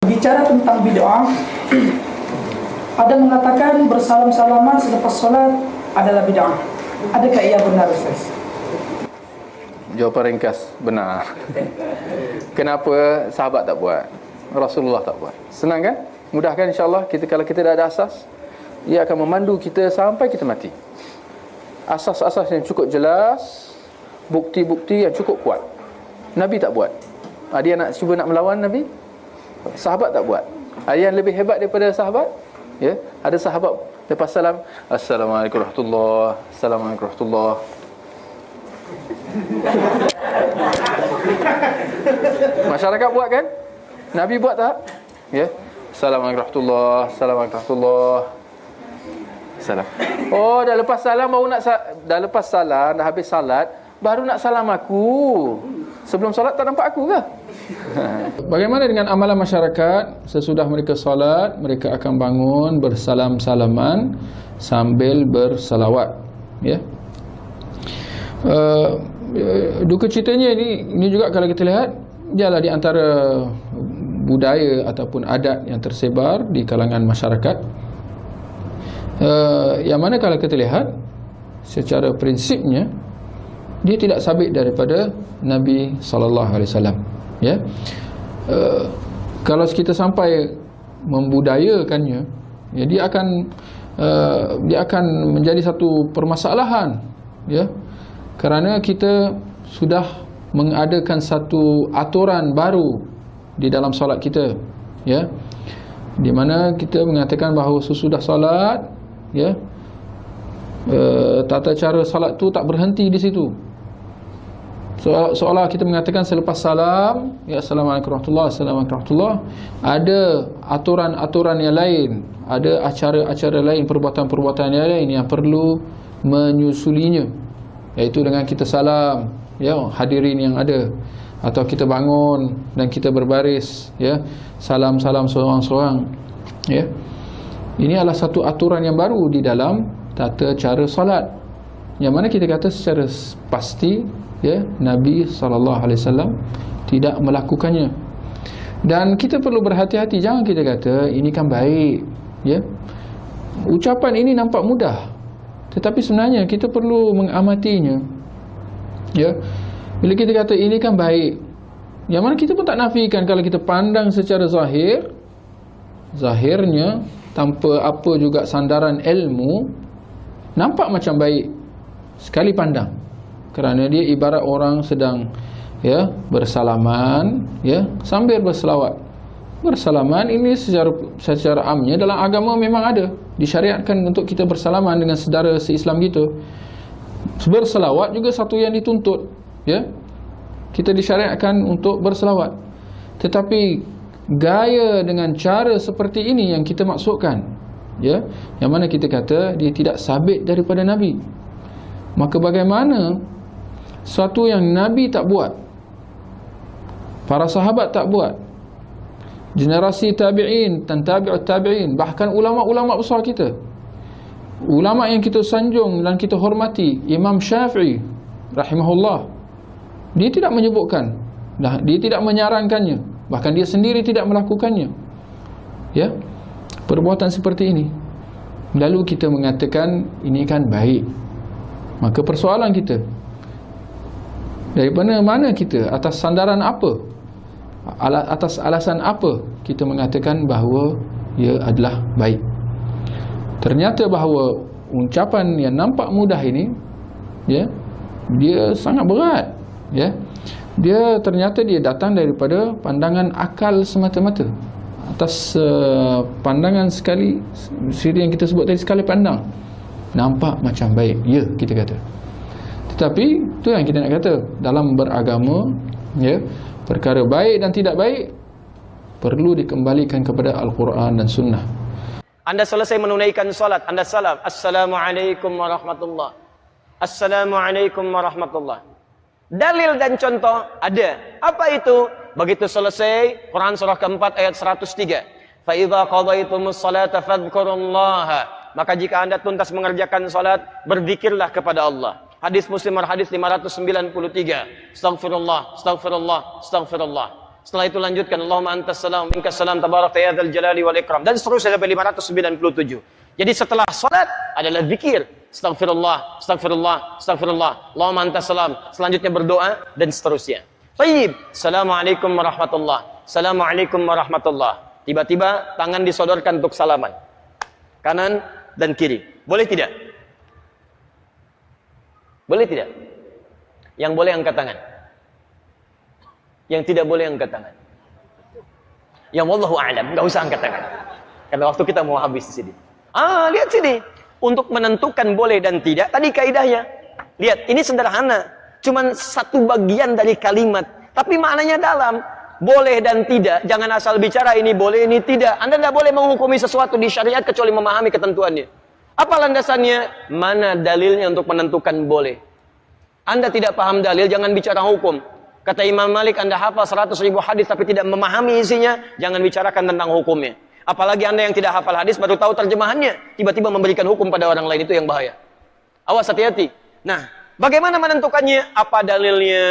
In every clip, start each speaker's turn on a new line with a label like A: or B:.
A: Bicara tentang bid'ah, ada mengatakan bersalam-salaman selepas solat adalah bid'ah. Adakah ia benar, Ustaz?
B: Jawapan ringkas, benar. Kenapa sahabat tak buat? Rasulullah tak buat. Senang kan? Mudah kan, insyaAllah. Kalau kita dah ada asas, ia akan memandu kita sampai kita mati. Asas-asas yang cukup jelas, bukti-bukti yang cukup kuat. Nabi tak buat. Dia nak cuba nak melawan Nabi, sahabat tak buat. Ada yang lebih hebat daripada sahabat? Ya, ada sahabat lepas salam, Assalamualaikum warahmatullahi, Assalamualaikum warahmatullahi. Masyarakat buat kan? Nabi buat tak? Ya. Assalamualaikum warahmatullahi, Assalamualaikum warahmatullahi. Salam. Oh, dah lepas salam baru nak dah lepas salam, dah habis salat, baru nak salam aku. Sebelum salat tak nampak aku ke? Bagaimana dengan amalan masyarakat? Sesudah mereka salat, mereka akan bangun bersalam-salaman sambil bersalawat, ya. Duka citanya ini juga kalau kita lihat, dialah di antara budaya ataupun adat yang tersebar di kalangan masyarakat, yang mana kalau kita lihat secara prinsipnya dia tidak sabit daripada Nabi SAW, ya. Kalau kita sampai membudayakannya, ya, dia akan menjadi satu permasalahan, ya, kerana kita sudah mengadakan satu aturan baru di dalam solat kita, ya, di mana kita mengatakan bahawa sesudah solat, ya, tata cara solat tu tak berhenti di situ. Seolah kita mengatakan selepas salam, ya, Assalamualaikum warahmatullahi, Assalamualaikum warahmatullahi, ada aturan-aturan yang lain, ada acara-acara lain, perbuatan-perbuatan yang lain yang perlu menyusulinya, iaitu dengan kita salam, ya, hadirin yang ada, atau kita bangun dan kita berbaris, ya, salam-salam seorang-seorang, ya. Ini adalah satu aturan yang baru di dalam tata cara solat, yang mana kita kata secara pasti, ya, Nabi SAW tidak melakukannya. Dan kita perlu berhati-hati, jangan kita kata ini kan baik, ya. Ucapan ini nampak mudah, tetapi sebenarnya kita perlu mengamatinya, ya. Bila kita kata ini kan baik, yang mana kita pun tak nafikan kalau kita pandang secara zahirnya tanpa apa juga sandaran ilmu, nampak macam baik sekali pandang, kerana dia ibarat orang sedang, ya, bersalaman, ya, sambil berselawat. Bersalaman ini secara amnya dalam agama memang ada, disyariatkan untuk kita bersalaman dengan saudara se-Islam kita. Berselawat juga satu yang dituntut, ya. Kita disyariatkan untuk berselawat. Tetapi gaya dengan cara seperti ini yang kita maksudkan, ya, yang mana kita kata dia tidak sabit daripada Nabi. Maka bagaimana suatu yang Nabi tak buat, para sahabat tak buat, generasi tabi'in dan tabi'ut tabi'in, bahkan ulama-ulama besar kita, ulama yang kita sanjung dan kita hormati, Imam Syafi'i rahimahullah, dia tidak menyebutkan, dia tidak menyarankannya, bahkan dia sendiri tidak melakukannya, ya, perbuatan seperti ini. Lalu kita mengatakan ini kan baik. Maka persoalan kita, daripada mana kita, atas sandaran apa, atas alasan apa kita mengatakan bahawa ia adalah baik? Ternyata bahawa ucapan yang nampak mudah ini, ya, dia sangat berat, ya. Dia ternyata dia datang daripada pandangan akal semata-mata, atas pandangan sekali yang kita sebut tadi, sekali pandang nampak macam baik, ya, kita kata. Tetapi itu yang kita nak kata, dalam beragama, ya, perkara baik dan tidak baik perlu dikembalikan kepada Al-Quran dan Sunnah.
C: Anda selesai menunaikan salat, Anda salam, Assalamualaikum warahmatullahi, Assalamualaikum warahmatullahi. Dalil dan contoh ada. Apa itu? Begitu selesai, Quran surah keempat ayat 103. Fa idza qadaytumus salata fadhkurullaha. Maka jika Anda tuntas mengerjakan salat, berzikirlah kepada Allah. Hadis Muslim hadis 593. Astaghfirullah, astaghfirullah, astaghfirullah. Setelah itu lanjutkan Allahumma antas salam minkas salam tabarakta ya dzal jalali wal ikram, dan seterusnya sampai 597. Jadi setelah salat adalah zikir, astagfirullah, astagfirullah, astagfirullah, Allahumma antas salam, selanjutnya berdoa dan seterusnya. Tayyib, assalamualaikum warahmatullah, assalamualaikum warahmatullah. Tiba-tiba tangan disodorkan untuk salaman, kanan dan kiri. Boleh tidak? Boleh tidak? Yang boleh angkat tangan, yang tidak boleh angkat tangan. Yang wallahu a'lam, nggak usah angkat tangan, karena waktu kita mau habis di sini. Lihat sini, untuk menentukan boleh dan tidak, tadi kaidahnya. Lihat, ini sederhana, cuman satu bagian dari kalimat, tapi maknanya dalam. Boleh dan tidak, jangan asal bicara ini boleh, ini tidak. Anda tidak boleh menghukumi sesuatu di syariat kecuali memahami ketentuannya. Apa landasannya? Mana dalilnya untuk menentukan boleh? Anda tidak paham dalil, jangan bicara hukum. Kata Imam Malik, Anda hafal 100.000 hadis tapi tidak memahami isinya, jangan bicarakan tentang hukumnya. Apalagi Anda yang tidak hafal hadis baru tahu terjemahannya, tiba-tiba memberikan hukum pada orang lain, itu yang bahaya. Awas, hati-hati. Nah, bagaimana menentukannya? Apa dalilnya?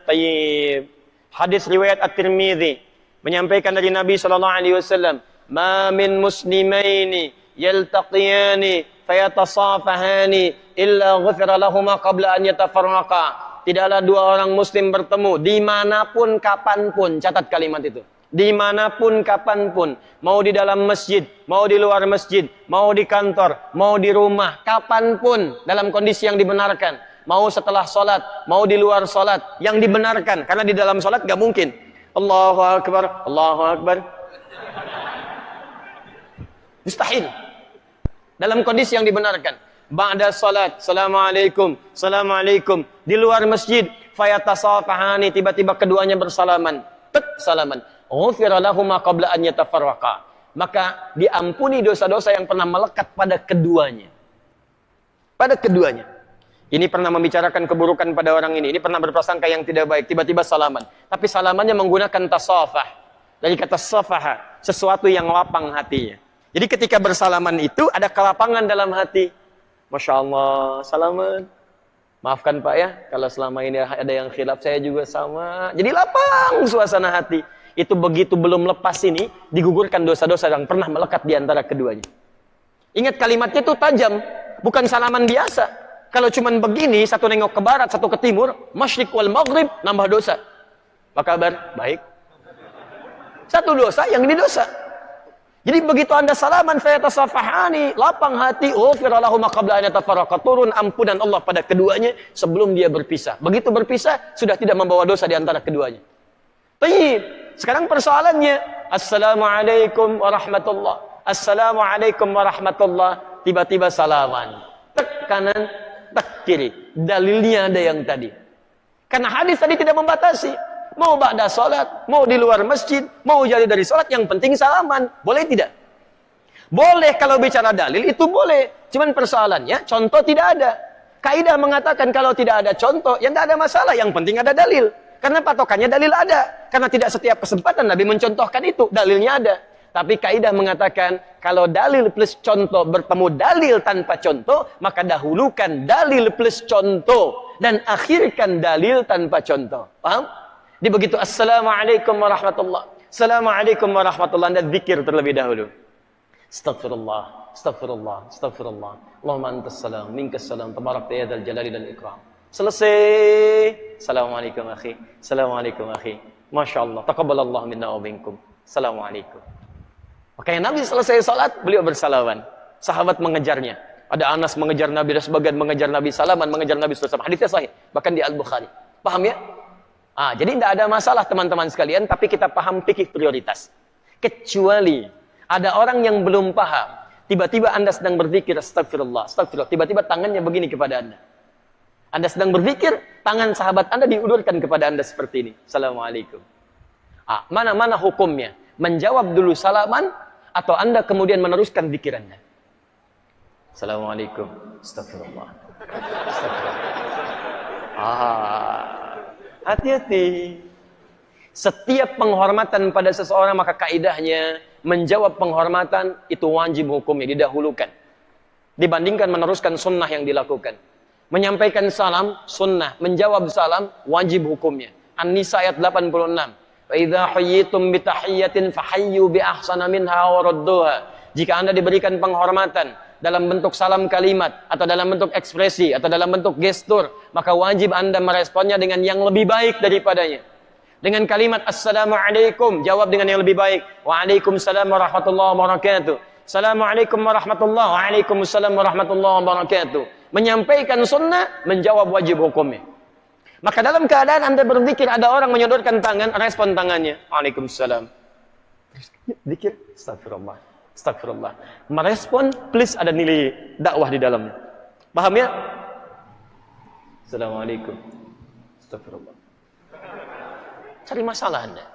C: Tayyib. Hadis riwayat At-Tirmidzi menyampaikan dari Nabi sallallahu alaihi wasallam, "Ma min muslimaini yaltaqiyani fayatasafahani illa ghufira lahumā qabla an yatafarraqa." Tidaklah dua orang muslim bertemu dimanapun kapanpun, catat kalimat itu, dimanapun kapanpun, mau di dalam masjid, mau di luar masjid, mau di kantor, mau di rumah, kapanpun dalam kondisi yang dibenarkan, mau setelah sholat, mau di luar sholat, yang dibenarkan, karena di dalam sholat gak mungkin Allahu Akbar, Allahu Akbar, mustahil. Dalam kondisi yang dibenarkan, ba'da salat, assalamualaikum, assalamualaikum. Di luar masjid, fayatasafahani, tiba-tiba keduanya bersalaman, salaman. Ghufira lahuma qabla an yatafarraqa. Maka diampuni dosa-dosa yang pernah melekat pada keduanya. Pada keduanya. Ini pernah membicarakan keburukan pada orang ini pernah berprasangka yang tidak baik, tiba-tiba salaman. Tapi salamannya menggunakan tasafah. Dari kata safaha, sesuatu yang lapang hatinya. Jadi ketika bersalaman itu ada kelapangan dalam hati. Masya Allah, salaman. Maafkan Pak ya, kalau selama ini ada yang khilaf, saya juga sama. Jadi lapang suasana hati. Itu begitu belum lepas ini, digugurkan dosa-dosa yang pernah melekat di antara keduanya. Ingat kalimatnya itu tajam, bukan salaman biasa. Kalau cuman begini, satu nengok ke barat, satu ke timur, masyriq wal maghrib, nambah dosa. Apa kabar? Baik. Satu dosa, yang ini dosa. Jadi begitu Anda salaman, fayatasafahani, lapang hati, ghufira lahum qabla an yatafarraqa, turun ampunan Allah pada keduanya sebelum dia berpisah. Begitu berpisah, sudah tidak membawa dosa di antara keduanya. Tayyib. Sekarang persoalannya, assalamualaikum warahmatullah, assalamualaikum warahmatullah, tiba-tiba salaman, tek kanan, tek kiri. Dalilnya ada yang tadi. Karena hadis tadi tidak membatasi. Mau ba'da salat, mau di luar masjid, mau jadi dari salat, yang penting salaman. Boleh tidak? Boleh kalau bicara dalil, itu boleh. Cuman persoalannya, contoh tidak ada. Kaidah mengatakan kalau tidak ada contoh, ya tidak ada masalah. Yang penting ada dalil. Karena patokannya dalil ada. Karena tidak setiap kesempatan Nabi mencontohkan itu, dalilnya ada. Tapi kaidah mengatakan, kalau dalil plus contoh bertemu dalil tanpa contoh, maka dahulukan dalil plus contoh dan akhirkan dalil tanpa contoh. Paham? Di begitu assalamualaikum warahmatullah, assalamualaikum warahmatullah, Anda zikir terlebih dahulu. Astagfirullah, astagfirullah, astagfirullah. Allahumma antas salam, minkas salam, tabarakta ya dzal jalali dan ikram. Selesai. Assalamualaikum akhi, assalamualaikum akhi. Masya Allah, taqabbalallahu minna wa minkum. Assalamualaikum. Makanya Nabi selesai salat, beliau bersalaman. Sahabat mengejarnya. Ada Anas mengejar Nabi, dan sebagian mengejar Nabi, salaman mengejar Nabi SAW. Hadisnya sahih, bahkan di Al-Bukhari. Paham ya? Jadi tidak ada masalah teman-teman sekalian, tapi kita paham fikih prioritas. Kecuali ada orang yang belum paham, tiba-tiba Anda sedang berzikir, astagfirullah, astagfirullah, tiba-tiba tangannya begini kepada Anda. Anda sedang berzikir, tangan sahabat Anda diulurkan kepada Anda seperti ini. Assalamualaikum. Mana hukumnya? Menjawab dulu salaman, atau Anda kemudian meneruskan zikir Anda? Assalamualaikum. Astagfirullah. Astagfirullah. Hati-hati. Setiap penghormatan pada seseorang, maka kaidahnya menjawab penghormatan itu wajib hukumnya, didahulukan dibandingkan meneruskan sunnah yang dilakukan. Menyampaikan salam sunnah, menjawab salam wajib hukumnya. An-Nisa ayat 86. Fa idza huyyitum bi tahiyyatin fahayyu bi ahsana minha wa radduha. Jika Anda diberikan penghormatan dalam bentuk salam kalimat atau dalam bentuk ekspresi atau dalam bentuk gestur, maka wajib Anda meresponnya dengan yang lebih baik daripadanya. Dengan kalimat assalamualaikum, jawab dengan yang lebih baik. Waalaikumsalam warahmatullahi wabarakatuh. Assalamualaikum warahmatullahi wabarakatuh. Waalaikumsalam warahmatullahi wabarakatuh. Menyampaikan sunnah, menjawab wajib hukumnya. Maka dalam keadaan Anda berzikir, ada orang menyodorkan tangan, respon tangannya. Waalaikumsalam. Zikir, astagfirullah. Astagfirullah. Merespon, please ada nilai dakwah di dalamnya. Paham ya? Assalamualaikum. Astagfirullah. Cari masalah Anda.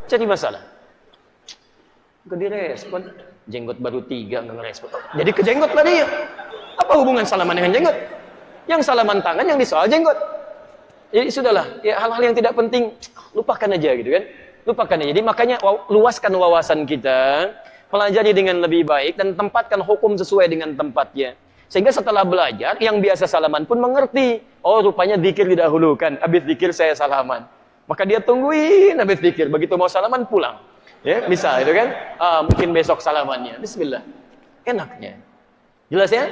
C: Cari masalah. Gak direspon. Jenggot baru 3 gak ngerespon. Jadi ke jenggot lah dia. Apa hubungan salaman dengan jenggot? Yang salaman tangan, yang disoal jenggot. Jadi sudahlah. Ya, hal-hal yang tidak penting, lupakan aja gitu kan. Lupakan aja. Jadi makanya luaskan wawasan kita. Pelajari dengan lebih baik dan tempatkan hukum sesuai dengan tempatnya. Sehingga setelah belajar, yang biasa salaman pun mengerti. Oh, rupanya zikir didahulukan. Habis zikir saya salaman. Maka dia tungguin habis zikir. Begitu mau salaman pulang. Ya, bisa itu kan? Mungkin besok salamannya. Bismillah. Enaknya. Jelas ya?